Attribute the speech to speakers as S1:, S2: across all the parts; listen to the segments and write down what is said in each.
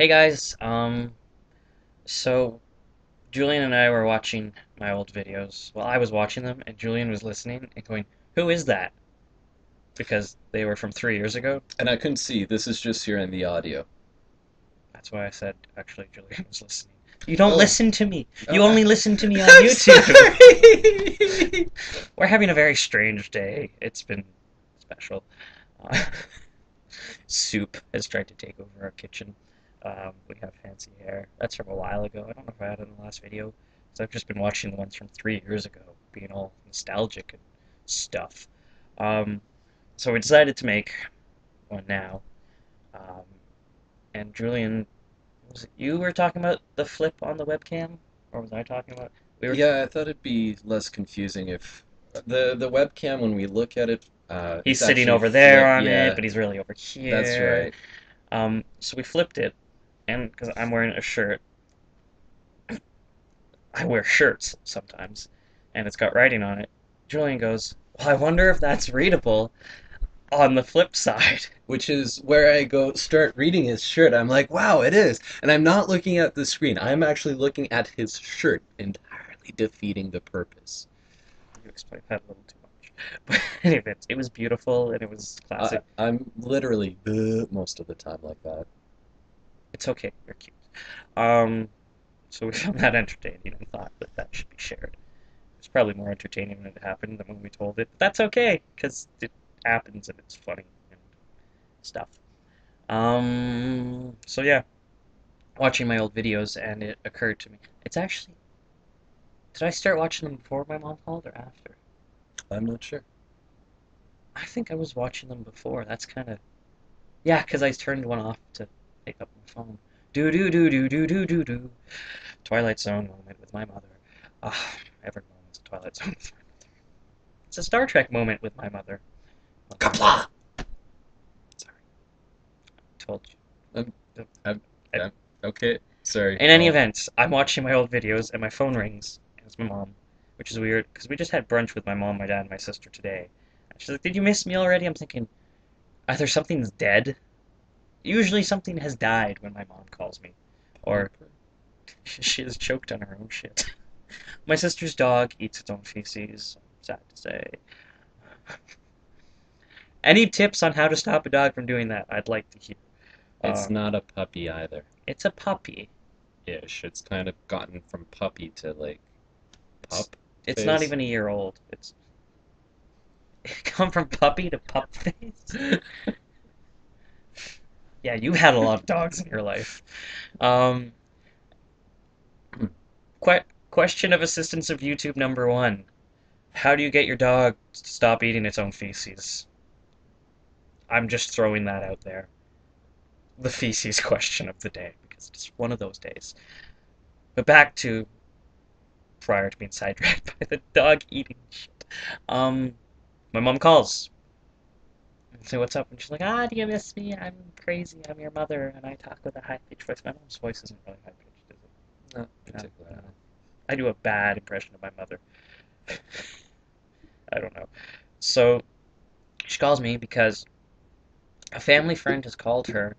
S1: Hey guys, so Julian and I were watching my old videos. Well, I was watching them, and Julian was listening and going, "Who is that?" Because they were from 3 years ago.
S2: And I couldn't see. This is just hearing the audio.
S1: That's why I said actually Julian was listening. You don't
S2: Oh,
S1: listen to me. You
S2: oh,
S1: only listen to me on
S2: I'm
S1: YouTube.
S2: sorry.
S1: We're having a very strange day. It's been special. Uh, Soup has tried to take over our kitchen. We have fancy hair. That's from a while ago. I don't know if I had it in the last video. So I've just been watching the ones from 3 years ago, being all nostalgic and stuff. Um, so we decided to make one now. Um, and Julian, was it you were talking about the flip on the webcam, or was I talking about? We were.
S2: Yeah, I thought it'd be less confusing if the webcam when we look at it,
S1: He's
S2: it's
S1: sitting
S2: actually
S1: over there
S2: flip.
S1: on it,
S2: Yeah,
S1: but he's really over
S2: that's
S1: here.
S2: right.
S1: So we flipped it, and because I'm wearing a shirt, I wear shirts sometimes, and it's got writing on it. Julian goes, "Well, I wonder if that's readable on the flip side."
S2: Which is where I go start reading his shirt. I'm like, wow, it is. And I'm not looking at the screen. I'm actually looking at his shirt, entirely defeating the purpose.
S1: You explained that a little too much. But anyway, it was beautiful and it was classic.
S2: I'm literally most of the time like that.
S1: It's okay, you're cute. Um, so we found that entertaining and thought that that should be shared. It's probably more entertaining when it happened than when we told it. But that's okay, because it happens and it's funny and stuff. So yeah, watching my old videos and it occurred to me. It's actually, did I start watching them before my mom called or after?
S2: I'm not sure.
S1: I think I was watching them before. That's kind of, yeah, because I turned one off to pick up my phone. Do do do do do do do do. Twilight Zone moment with my mother. Ah, every moment's a Twilight Zone with my mother. It's a Star Trek moment with my mother. Well, my mother.
S2: Kapla!
S1: Sorry, I told
S2: I'm,
S1: you.
S2: I'm,
S1: I,
S2: I'm okay. Sorry.
S1: in any event, I'm watching my old videos and my phone rings. And it's my mom, which is weird because we just had brunch with my mom, my dad, and my sister today. And she's like, "Did you miss me already?" I'm thinking, either something's dead. Usually something has died when my mom calls me, or
S2: Piper.
S1: she is choked on her own shit. My sister's dog eats its own feces. Sad to say. Any tips on how to stop a dog from doing that? I'd like to hear.
S2: It's
S1: Um,
S2: not a puppy either.
S1: it's a puppy.
S2: Ish. It's kind of gotten from puppy to like
S1: It's
S2: pup
S1: it's not
S2: phase.
S1: even a year old. It's come from puppy to pup face. Yeah, you had a lot of dogs in your life. Um, question of assistance of YouTube number one: how do you get your dog to stop eating its own feces? I'm just throwing that out there. The feces question of the day because it's one of those days. But back to prior to being sidetracked by the dog eating shit. Um, my mom calls and say what's up, and she's like, "Ah, do you miss me? I'm crazy. I'm your mother, and I talk with a high pitched voice." My mom's voice isn't really high pitched, is
S2: Not
S1: it? No, no.
S2: particularly.
S1: I do a bad impression of my mother. I don't know. So she calls me because a family friend has called her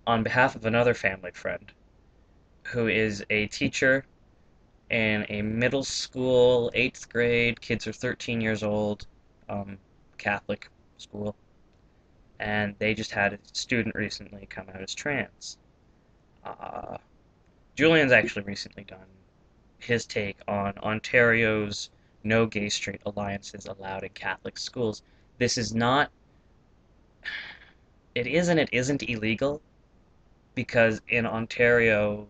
S1: on behalf of another family friend who is a teacher in a middle school, eighth grade. Kids are 13 years old, um, Catholic school, and they just had a student recently come out as trans. Uh, Julian's actually recently done his take on Ontario's no gay straight alliances allowed in Catholic schools. This is not, it is and it isn't illegal because in Ontario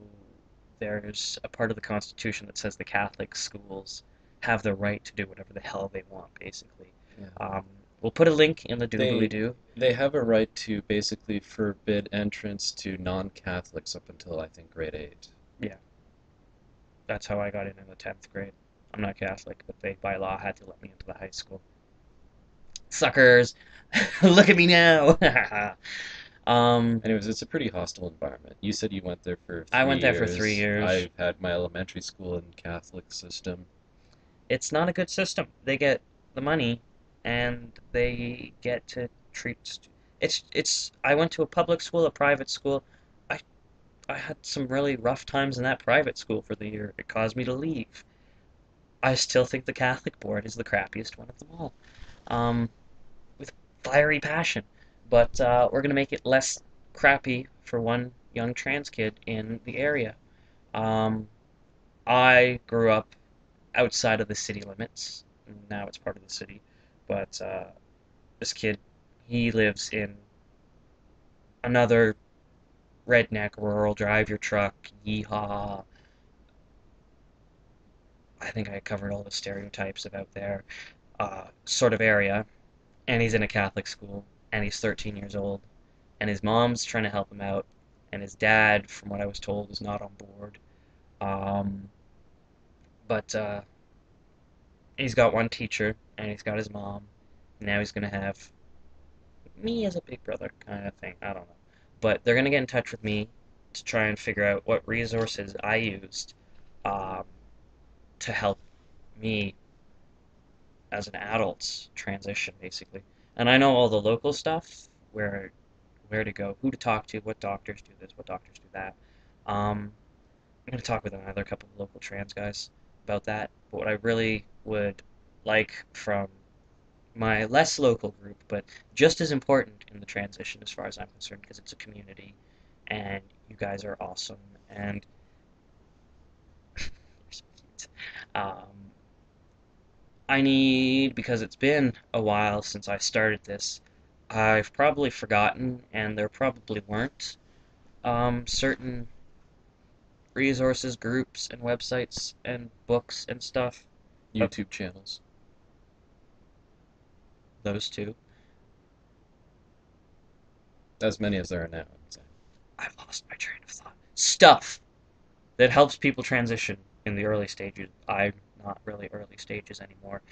S1: there's a part of the Constitution that says the Catholic schools have the right to do whatever the hell they want, basically.
S2: Yeah.
S1: Um, we'll put a link in the doobly
S2: They
S1: doo.
S2: they have a right to basically forbid entrance to non-Catholics up until I think grade 8.
S1: Yeah, that's how I got in the 10th grade. I'm not Catholic, but they by law had to let me into the high school. Suckers! Look at me now! um,
S2: Anyways, it's a pretty hostile environment. You said you went there for
S1: I
S2: three
S1: went there for three
S2: years.
S1: years.
S2: I've had my elementary school in Catholic system.
S1: It's not a good system. They get the money, and they get to treat. It's. I went to a public school, a private school. I I had some really rough times in that private school for the year. It caused me to leave. I still think the Catholic board is the crappiest one of them all. Um, with fiery passion. But we're gonna make it less crappy for one young trans kid in the area. Um, I grew up outside of the city limits. Now it's part of the city, but this kid, he lives in another redneck, rural, drive your truck, yeehaw. I think I covered all the stereotypes about there, sort of area. And he's in a Catholic school, and he's 13 years old, and his mom's trying to help him out, and his dad, from what I was told, is not on board. Um, but he's got one teacher, and he's got his mom. And now he's gonna have me as a big brother kind of thing. I don't know, but they're gonna get in touch with me to try and figure out what resources I used um, to help me as an adult transition, basically. And I know all the local stuff, where to go, who to talk to, what doctors do this, what doctors do that. I'm going to talk with another couple of local trans guys about that. But what I really would like from my less local group, but just as important in the transition as far as I'm concerned, because it's a community, and you guys are awesome, and you're so cute. I need, because it's been a while since I started this, I've probably forgotten, and there probably weren't certain resources, groups, and websites, and books and stuff. But
S2: YouTube channels.
S1: those two,
S2: As many as there are now, I would say.
S1: I've lost my train of thought. Stuff that helps people transition in the early stages. I'm not really early stages anymore.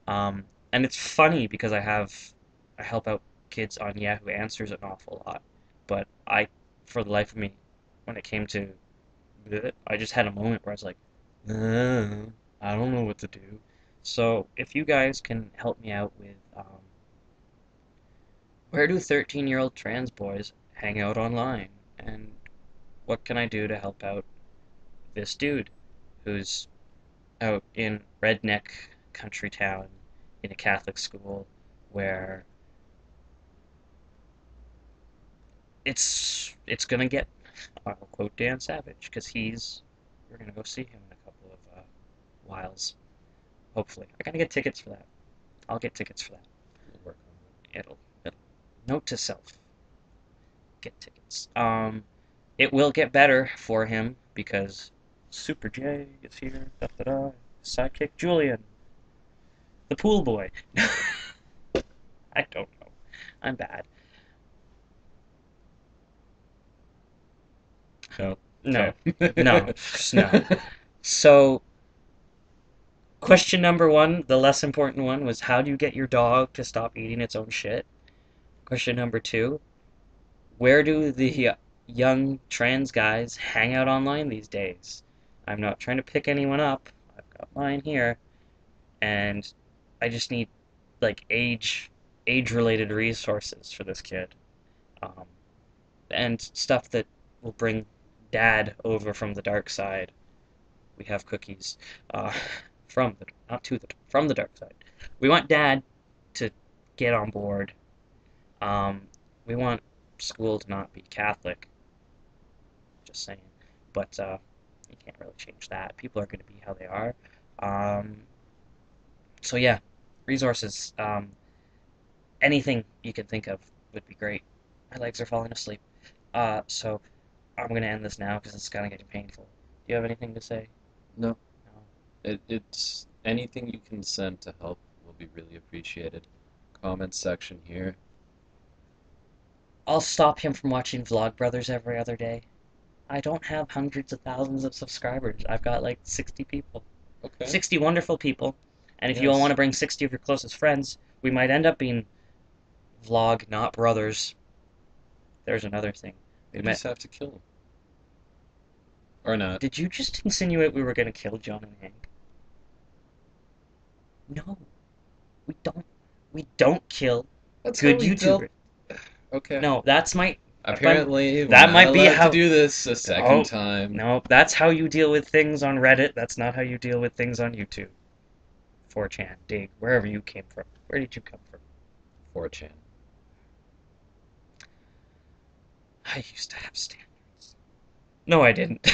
S1: um, and it's funny because I help out kids on Yahoo Answers an awful lot, but for the life of me, when it came to it, I just had a moment where I was like, I don't know what to do. So if you guys can help me out with where do 13-year-old trans boys hang out online, and what can I do to help out this dude who's out in redneck country town in a Catholic school where it's gonna get, I'll quote Dan Savage, because we're gonna go see him in a couple of whiles, hopefully. I gotta get tickets for that. I'll get tickets for that.
S2: We'll work on
S1: It'll note to self, get tickets. It will get better for him because Super J is here. Da da da. Sidekick Julian, the pool boy. I don't know. I'm bad.
S2: it. No.
S1: No,
S2: Okay.
S1: no, no. So, question number one, the less important one, was how do you get your dog to stop eating its own shit? Question number two, where do the young trans guys hang out online these days? I'm not trying to pick anyone up. I've got mine here, and I just need like age related resources for this kid, um, and stuff that will bring Dad over from the dark side. We have cookies, uh, from the not to the from the dark side. We want Dad to get on board. Um, we want school to not be Catholic. Just saying, but you can't really change that. People are going to be how they are. Um, so yeah, resources. Anything you can think of would be great. My legs are falling asleep. So I'm gonna end this now because it's kind of getting painful. Do you have anything to say?
S2: No.
S1: No.
S2: It's anything you can send to help will be really appreciated. Comment section here.
S1: I'll stop him from watching Vlogbrothers every other day. I don't have hundreds of thousands of subscribers. I've got like 60 people.
S2: Okay.
S1: 60 wonderful people. And if you all want
S2: Yes.
S1: to bring 60 of your closest friends, we might end up being vlog, not brothers. There's another thing. We
S2: You
S1: met.
S2: just have to kill him. Or not.
S1: Did you just insinuate we were going to kill John and Hank? No, we don't. We don't kill
S2: That's how
S1: good
S2: we dealt.
S1: YouTubers.
S2: Okay.
S1: No, that's my That might,
S2: Apparently, we're
S1: that
S2: not
S1: might be
S2: allowed to
S1: how.
S2: do this a second
S1: Oh,
S2: time.
S1: no, that's how you deal with things on Reddit. That's not how you deal with things on YouTube. 4chan, Dig, wherever you came from. Where did you come from?
S2: 4chan.
S1: I used to have standards. No, I didn't.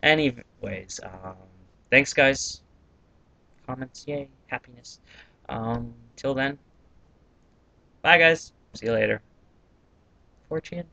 S1: Anyways, thanks, guys. Comments, yay, happiness. Till then, bye, guys. See you later. 4chan.